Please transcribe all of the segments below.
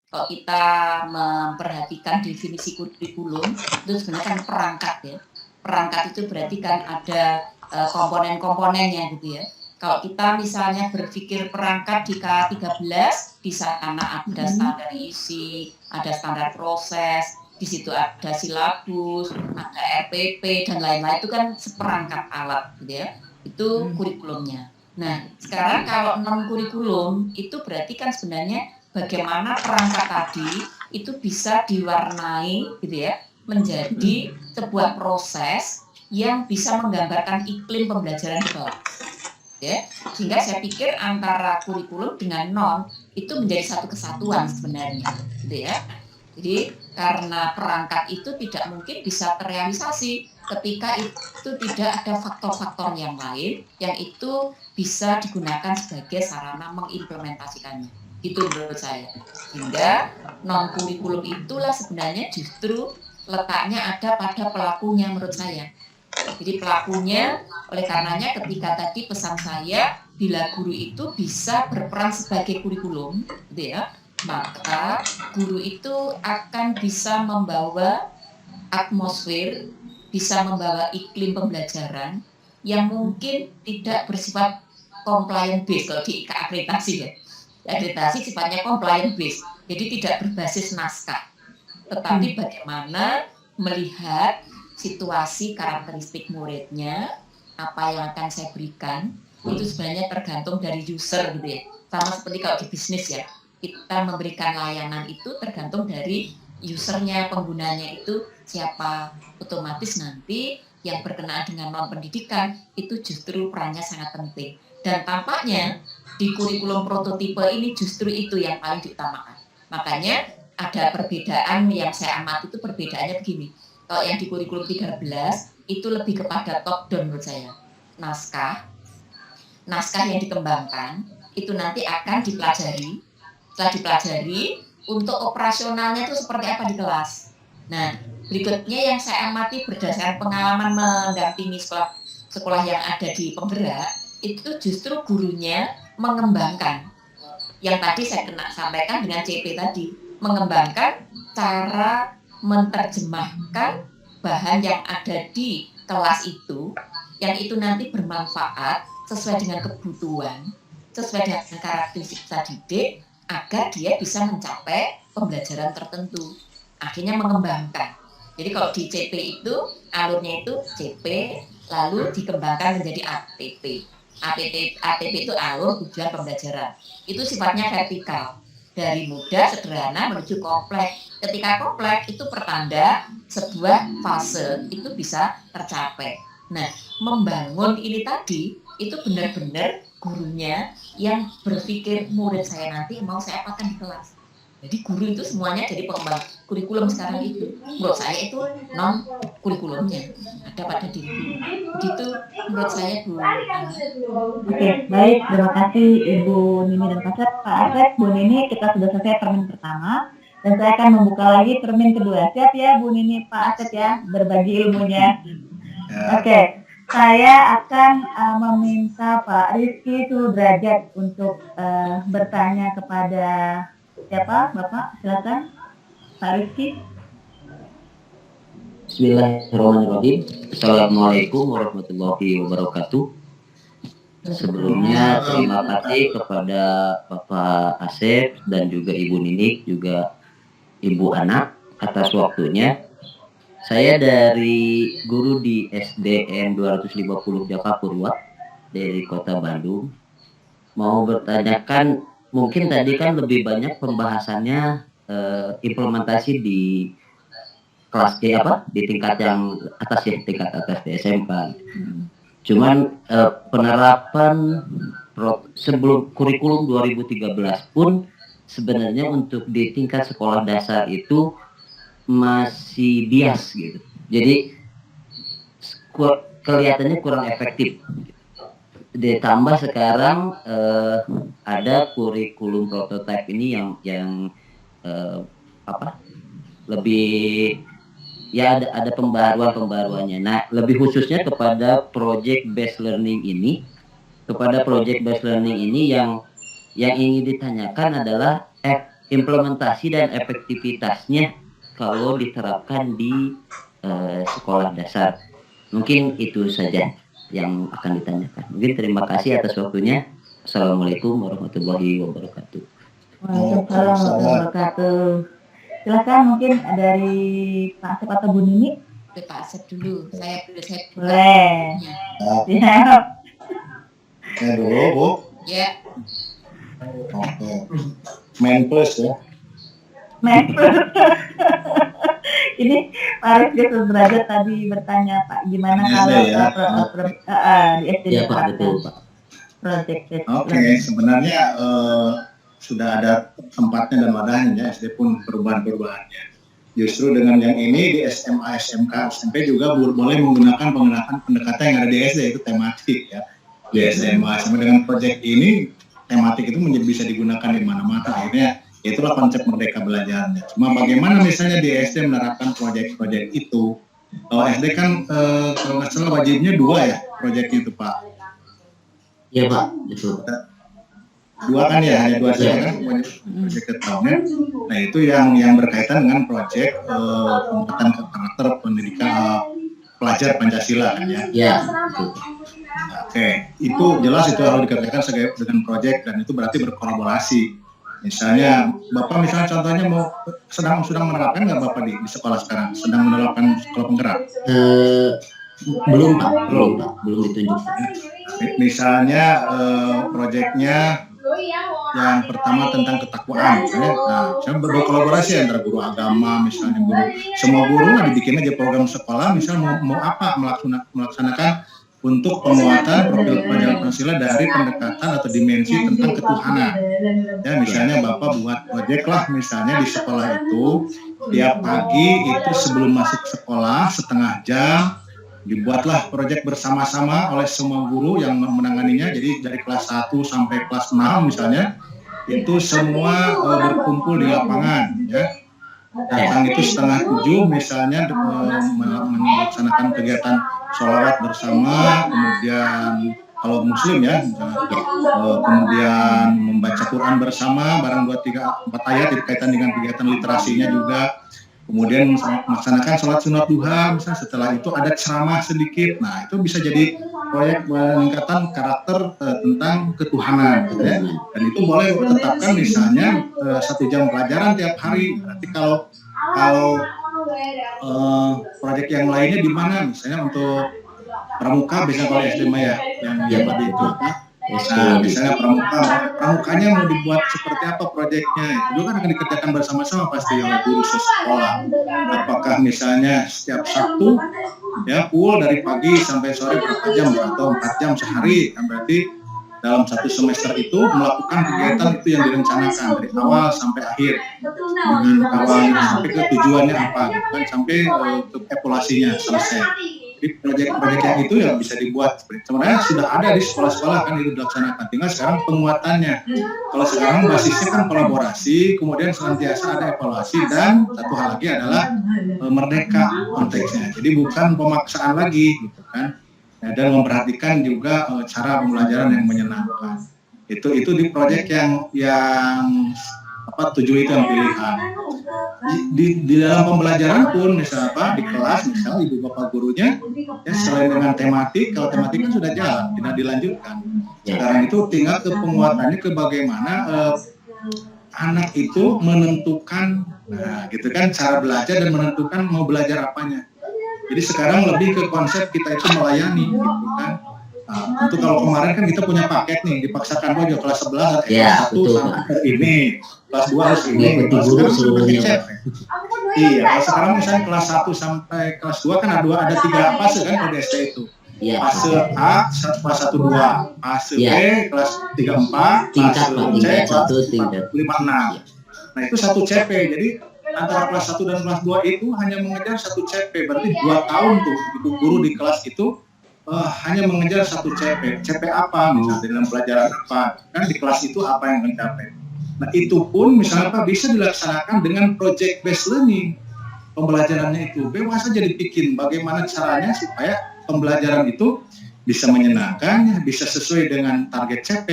Kalau kita memperhatikan definisi kurikulum, itu sebenarnya kan perangkat ya. Perangkat itu berarti kan ada komponen-komponennya gitu ya. Kalau kita misalnya berpikir perangkat di K13, di sana ada standar isi, ada standar proses, di situ ada silabus, ada RPP dan lain-lain, itu kan seperangkat alat gitu ya. Itu kurikulumnya. Nah, sekarang kalau non kurikulum itu berarti kan sebenarnya bagaimana perangkat tadi itu bisa diwarnai gitu ya menjadi sebuah proses yang bisa menggambarkan iklim pembelajaran di kelas ya, sehingga saya pikir antara kurikulum dengan non itu menjadi satu kesatuan sebenarnya gitu ya. Jadi karena perangkat itu tidak mungkin bisa terrealisasi ketika itu tidak ada faktor-faktor yang lain yang itu bisa digunakan sebagai sarana mengimplementasikannya. Itu menurut saya. Sehingga non kurikulum itulah sebenarnya justru letaknya ada pada pelakunya menurut saya. Jadi pelakunya, oleh karenanya ketika tadi pesan saya, bila guru itu bisa berperan sebagai kurikulum, gitu ya, maka guru itu akan bisa membawa atmosfer, bisa membawa iklim pembelajaran yang mungkin tidak bersifat compliant based kalau di akreditasi ya. Akreditasi sifatnya compliant based, jadi tidak berbasis naskah. Tetapi bagaimana melihat situasi karakteristik muridnya, apa yang akan saya berikan, itu sebenarnya tergantung dari user gitu ya. Sama seperti kalau di bisnis ya, kita memberikan layanan itu tergantung dari usernya, penggunanya itu siapa. Otomatis nanti yang berkenaan dengan non pendidikan itu justru perannya sangat penting. Dan tampaknya di kurikulum prototipe ini justru itu yang paling diutamakan. Makanya ada perbedaan yang saya amati itu perbedaannya begini. Kalau yang di kurikulum 13 itu lebih kepada top down menurut saya. Naskah yang dikembangkan itu nanti akan dipelajari. Setelah dipelajari, untuk operasionalnya itu seperti apa di kelas. Nah, berikutnya yang saya amati berdasarkan pengalaman mendampingi sekolah yang ada di penggerak, itu justru gurunya mengembangkan. Yang tadi saya sampaikan dengan CP tadi, mengembangkan cara menerjemahkan bahan yang ada di kelas itu, yang itu nanti bermanfaat sesuai dengan kebutuhan, sesuai dengan karakteristik didik, agar dia bisa mencapai pembelajaran tertentu. Akhirnya mengembangkan. Jadi kalau di CP itu, alurnya itu CP, lalu dikembangkan menjadi ATP. ATP itu alur tujuan pembelajaran. Itu sifatnya vertikal. Dari mudah, sederhana, menuju kompleks. Ketika kompleks, itu pertanda sebuah fase itu bisa tercapai. Nah, membangun ini tadi, itu benar-benar gurunya yang berpikir murid saya nanti mau saya apakan di kelas. Jadi guru itu semuanya jadi pengembang kurikulum sekarang itu. Menurut saya itu non kurikulumnya ada pada diri guru. Begitu menurut saya Bu. Oke, baik. Terima kasih Ibu Nini dan Pak Asep. Bu Nini, kita sudah selesai termin pertama. Dan saya akan membuka lagi termin kedua. Siap ya Bu Nini, Pak Asep ya, berbagi ilmunya. Oke, saya akan meminta Pak Rizky Sudrajat untuk bertanya kepada siapa, Bapak? Silakan, Pak Rizky. Bismillahirrahmanirrahim. Assalamualaikum warahmatullahi wabarakatuh. Sebelumnya terima kasih kepada Bapak Asep dan juga Ibu Ninik, juga Ibu Anak atas waktunya. Saya dari guru di SDN 250 Jakapurwa dari Kota Bandung. Mau bertanyakan, mungkin tadi kan lebih banyak pembahasannya implementasi di kelas di tingkat yang atas ya, tingkat atas di SMK. Cuman penerapan sebelum kurikulum 2013 pun sebenarnya untuk di tingkat sekolah dasar itu masih bias gitu. Jadi kelihatannya kurang efektif. Ditambah sekarang ada kurikulum prototipe ini yang lebih ya ada pembaruannya. Nah, lebih khususnya kepada project based learning ini, yang ingin ditanyakan adalah implementasi dan efektivitasnya kalau diterapkan di sekolah dasar. Mungkin itu saja yang akan ditanyakan. Mungkin terima kasih atas waktunya. Assalamualaikum warahmatullahi wabarakatuh. Waalaikumsalam warahmatullahi wabarakatuh. Silakan mungkin dari Pak Asep atau Bu Nini. Oke, Pak Asep dulu. Saya Boleh. Ya. Siap. Saya dulu, Bu. Ya. Oke. Main plus ya. Ini Pak Rizky Sudrajat tadi bertanya Pak, gimana Di kalau SD ya? di SD Ya Pak, diterapkan betul Pak. project based Oke, learning? sebenarnya sudah ada tempatnya dan wadahnya ya, SD pun perubahan-perubahannya. Justru dengan yang ini di SMA, SMK, SMP juga boleh menggunakan pendekatan yang ada di SD, itu tematik ya. Di SMA, sama dengan proyek ini, tematik itu bisa digunakan di mana-mana. Akhirnya itulah konsep merdeka belajarnya. Cuma bagaimana misalnya di SD menerapkan proyek-proyek itu. Kalau SD kan kalau nggak salah wajibnya 2 ya proyeknya itu Pak. Iya Pak, betul. 2 kan ya, hanya 2 saja kan proyek tahunnya. Nah itu yang berkaitan dengan proyek peningkatan karakter pendidikan pelajar Pancasila kan ya. Ya, betul. Oke, itu jelas itu harus dikerjakan dengan proyek dan itu berarti berkolaborasi. Misalnya Bapak misalnya contohnya sedang menerapkan nggak Bapak di sekolah sekarang sedang menerapkan sekolah penggerak? Belum Pak, belum ditunjuk. Misalnya proyeknya yang pertama tentang ketakwaan, misalnya berkolaborasi antara guru agama, misalnya semua guru dibikin aja program sekolah, misalnya mau apa melaksanakan untuk penguatan profil pelajar Pancasila dari pendekatan atau dimensi tentang ketuhanan. Ya, misalnya Bapak buat proyek lah misalnya di sekolah itu tiap pagi itu sebelum masuk sekolah setengah jam dibuatlah proyek bersama-sama oleh semua guru yang menanganinya. Jadi dari kelas 1 sampai kelas 6 misalnya itu semua berkumpul di lapangan ya. Datang itu setengah 7 misalnya melaksanakan kegiatan sholawat bersama, kemudian kalau muslim ya, kemudian membaca Quran bersama, barang 2, 3, 4 ayat berkaitan dengan kegiatan literasinya juga, kemudian melaksanakan sholat sunat duha, misalnya setelah itu ada ceramah sedikit, nah itu bisa jadi proyek peningkatan karakter tentang ketuhanan, gitu ya. Dan itu boleh ditetapkan misalnya 1 jam pelajaran tiap hari. Berarti kalau proyek yang lainnya di mana, misalnya untuk pramuka, biasanya kalau SD ya, yang tadi itu. Nah, misalnya pramukanya mau dibuat seperti apa proyeknya, itu juga kan akan dikerjakan bersama-sama pasti oleh guru sekolah. Apakah misalnya setiap Sabtu ya full dari pagi sampai sore berapa jam atau 4 jam sehari, kan berarti dalam 1 semester itu melakukan kegiatan itu yang direncanakan dari awal sampai akhir dengan awalnya sampai ke tujuannya apa, gitu kan, sampai untuk evaluasinya selesai. Jadi proyek-proyek yang itu yang bisa dibuat sebenarnya sudah ada di sekolah-sekolah kan itu dilaksanakan, tinggal sekarang penguatannya. Kalau sekarang basisnya kan kolaborasi, kemudian senantiasa ada evaluasi, dan satu hal lagi adalah merdeka konteksnya. Jadi bukan pemaksaan lagi gitu kan. Ya, dan memperhatikan juga cara pembelajaran yang menyenangkan. Itu di proyek yang 7 itu yang pilihan. Di dalam pembelajaran pun misalnya di kelas misalnya ibu bapak gurunya ya selain dengan tematik, kalau tematik kan sudah jalan tidak dilanjutkan. Sekarang itu tinggal ke penguatannya ke bagaimana anak itu menentukan gitu kan cara belajar dan menentukan mau belajar apanya. Jadi sekarang lebih ke konsep kita itu melayani gitu kan. Untuk kalau kemarin kan kita punya paket nih, dipaksakan aja kelas 11 kelas 1 sampai ini, kelas 2 harus ini, kelas sekarang seluruhnya. Iya, kalau sekarang misalnya kelas 1 sampai kelas 2 kan ada 3 fase kan pada SD itu. Fase A, kelas 1 2, fase B, kelas 3 4, fase C, kelas 4 5 6. Nah, itu 1 CP. Jadi antara kelas 1 dan kelas 2 itu hanya mengejar 1 CP, berarti 2 tahun tuh ibu guru di kelas itu hanya mengejar 1 CP. CP apa? Misalnya dalam pelajaran apa? Kan di kelas itu apa yang mencapai. Nah itu pun misalnya Pak bisa dilaksanakan dengan project based learning. Pembelajarannya itu bebas saja dibikin bagaimana caranya supaya pembelajaran itu bisa menyenangkan, bisa sesuai dengan target CP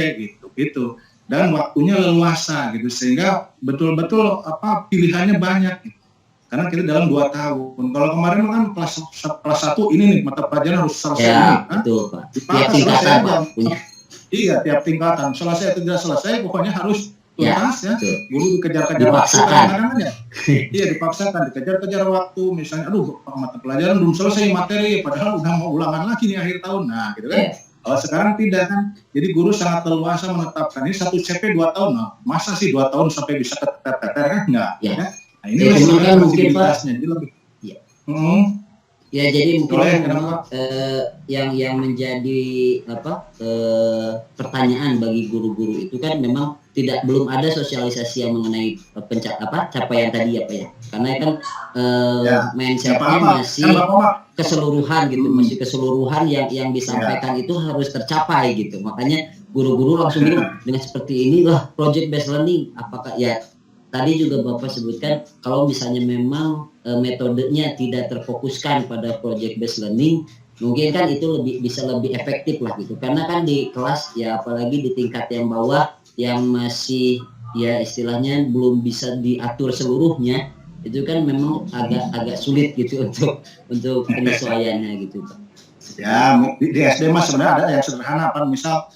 gitu. dan waktunya leluasa gitu, sehingga betul-betul pilihannya banyak gitu. Karena kita dalam 2 tahun. Kalau kemarin kan kelas 1 ini nih mata pelajaran harus selesai Ya, ini, betul Pak. Dipakai Tiap selesai tingkatan aja. Pak punya. Iya, tiap tingkatan. Selesai atau tidak selesai, pokoknya harus Ya, tuntas ya. betul. Guru dikejar-kejar waktu Dipaksakan. kadang-kadang kan ya. Iya, dipaksakan, dikejar-kejar waktu. Misalnya, aduh, mata pelajaran belum selesai materi, padahal udah mau ulangan lagi nih akhir tahun. Nah, gitu kan. Ya. Kalau sekarang tidak kan. Jadi guru sangat leluasa menetapkan ini 1 CP 2 tahun. Nah, masa sih 2 tahun sampai bisa keteter-teter kan? Enggak. Ya. Ya. Nah, ini Ya, lah cuma sebenarnya kan mungkin, Pak. fleksibilitasnya. Jadi lebih. Ya. Hmm. Ya, jadi mungkin Boleh, kan kenapa? memang yang menjadi pertanyaan bagi guru-guru itu kan memang belum ada sosialisasi yang mengenai capaian tadi apa ya, karena kan Ya. mindsetnya Apa-apa. masih Kan Bapak, keseluruhan gitu, Hmm. masih keseluruhan yang disampaikan itu harus tercapai gitu. Makanya guru-guru langsung bilang dengan seperti ini lah project based learning. Apakah ya tadi juga Bapak sebutkan kalau misalnya memang metodenya tidak terfokuskan pada project based learning, mungkin kan itu bisa lebih efektif lah gitu. Karena kan di kelas ya apalagi di tingkat yang bawah yang masih ya istilahnya belum bisa diatur seluruhnya, itu kan memang agak sulit gitu untuk penyesuaiannya gitu Pak. ya di SD mas sebenarnya ada yang sederhana, misal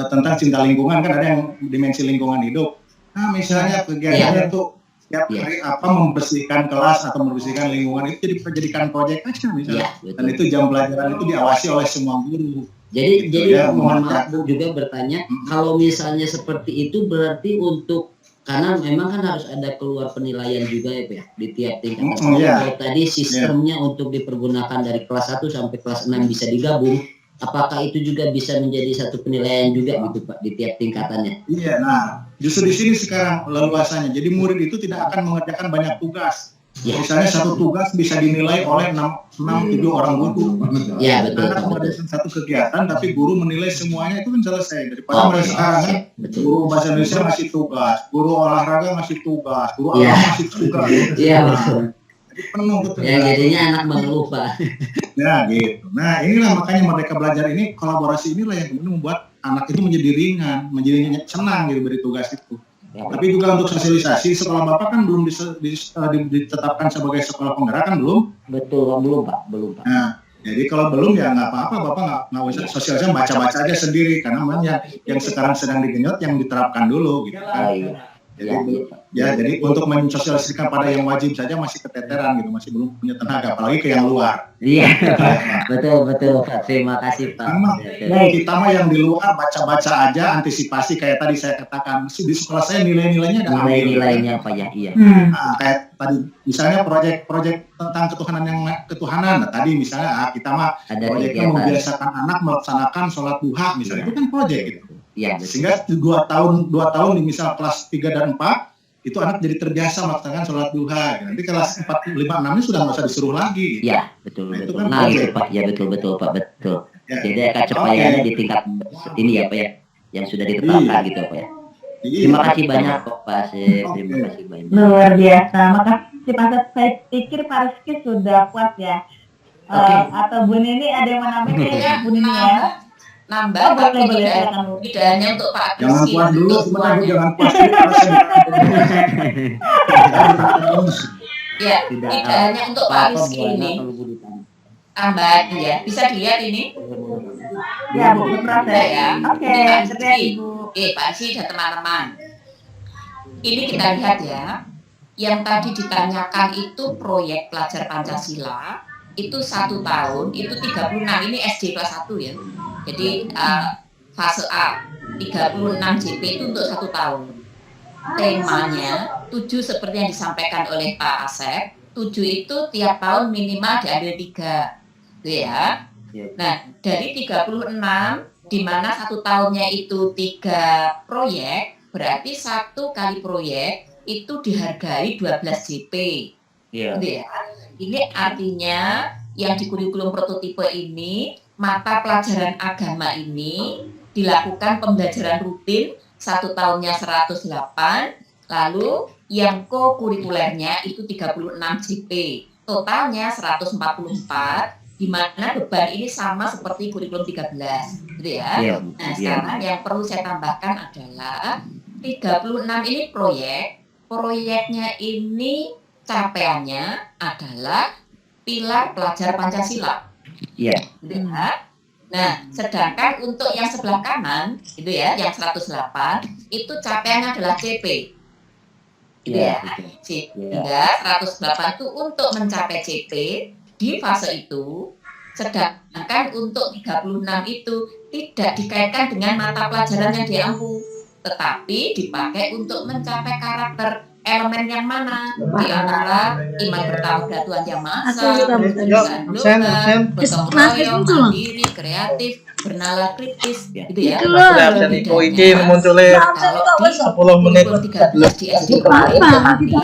tentang cinta lingkungan kan ada yang dimensi lingkungan hidup. Nah misalnya kegiatannya tuh setiap hari membersihkan kelas atau membersihkan lingkungan itu dijadikan proyek aja misalnya. Ya, Dan itu jam pelajaran itu diawasi oleh semua guru. Jadi ya, mohon maaf Bu juga bertanya, kalau misalnya seperti itu berarti karena memang kan harus ada keluar penilaian juga ya Pak ya di tiap tingkatan. Kalau tadi sistemnya untuk dipergunakan dari kelas 1 sampai kelas 6 bisa digabung, apakah itu juga bisa menjadi satu penilaian juga gitu Pak di tiap tingkatannya? Iya, nah justru di sini sekarang leluasanya. Jadi murid itu tidak akan mengerjakan banyak tugas. Ya. Misalnya satu tugas bisa dinilai oleh 6-7 orang guru. Ya betul. Anak mengadakan satu kegiatan tapi guru menilai semuanya itu kan selesai. Daripada mereka sekarang kan guru bahasa Indonesia masih tugas, guru olahraga masih tugas, guru alam masih tugas. Iya betul. Jadi penuh betul. Ya jadinya anak mengeluh Pak. Ya gitu. Nah inilah makanya Merdeka Belajar ini, kolaborasi inilah yang kemudian membuat anak itu menjadi ringan, menjadi senang gitu beri tugas itu. Ya, tapi juga untuk sosialisasi, sekolah Bapak kan belum ditetapkan sebagai sekolah penggerak kan belum? Betul, belum Pak. Nah, jadi kalau belum ya nggak apa-apa, Bapak nggak usah sosialisasi, baca-baca aja sendiri, karena memang yang sekarang sedang digenjot yang diterapkan dulu gitu kan. Jadi untuk mensosialisasikan pada yang wajib saja masih keteteran gitu, masih belum punya tenaga, apalagi ke yang luar. Iya, betul Pak. Terima kasih Pak. Kita mah yang di luar baca-baca aja, antisipasi kayak tadi saya katakan. Di sekolah saya nilai-nilainya ada nilai-nilainya Pak ya, iya. Nah, kayak tadi misalnya proyek tentang ketuhanan. Nah, tadi misalnya kita mah proyeknya membiasakan anak melaksanakan sholat duha misalnya, itu kan proyek gitu. Ya, sehingga 2 tahun di misal kelas 3 dan 4 itu anak jadi terbiasa melaksanakan sholat duha. Nanti kelas 4, 5, 6 ini sudah nggak usah disuruh lagi. Iya, betul. Itu kan itu Pak, ya betul Pak, betul. Ya. Jadi capaiannya di tingkat ini ya Pak ya, yang sudah ditetapkan gitu Pak ya. Terima kasih banyak Pak Asep, terima kasih banyak. Luar biasa, makasih Pak Asep. Saya pikir Pak Rizky sudah puas ya. Atau Bu Nini ada yang mau nambahin ya, Bu Nini ya? Nambah tapi tidak hanya untuk Pak Rizky. Jangan puas dulu, sebenarnya jangan puas. Ya, tidak hanya untuk Pak Rizky ini. Tambahan ya, bisa dilihat ini. Ya Bu, proses ya. Oke, Ibu. Pak Rizky dan teman-teman. Ini kita lihat ya. Yang tadi ditanyakan itu proyek pelajar Pancasila itu 1 tahun itu 36, ini SD kelas 1 ya. Jadi fase A 36 JP itu untuk 1 tahun. Temanya 7 seperti yang disampaikan oleh Pak Asep, 7 itu tiap tahun minimal diambil 3 gitu ya. Nah dari 36 di mana 1 tahunnya itu 3 proyek, berarti 1 kali proyek itu dihargai 12 JP gitu ya. Ini artinya yang di kurikulum prototipe ini, mata pelajaran agama ini dilakukan pembelajaran rutin 1 tahunnya 108, lalu yang co-kurikulernya itu 36 JP, totalnya 144, di mana beban ini sama seperti kurikulum 13, gitu ya. Iya, Bu. Nah, Iya. sekarang yang perlu saya tambahkan adalah 36 ini proyeknya ini capaiannya adalah pilar pelajar Pancasila. Iya. Gitu ya. Nah, sedangkan untuk yang sebelah kanan, itu ya, yang 108, itu capaiannya adalah CP. Gitu Iya, ya. betul. Sehingga 108 itu untuk mencapai CP di fase itu, sedangkan untuk 36 itu tidak dikaitkan dengan mata pelajaran yang diampu, tetapi dipakai untuk mencapai karakter elemen yang mana di antara iman bertamu pada Tuhan Yang Maha Esa, kebudayaan global, gotong royong, mandiri, kreatif, bernalar kritis, Ya. gitu ya. Absen Iko iki munculnya Kalau di 10 menit kurikulum 13 di SD itu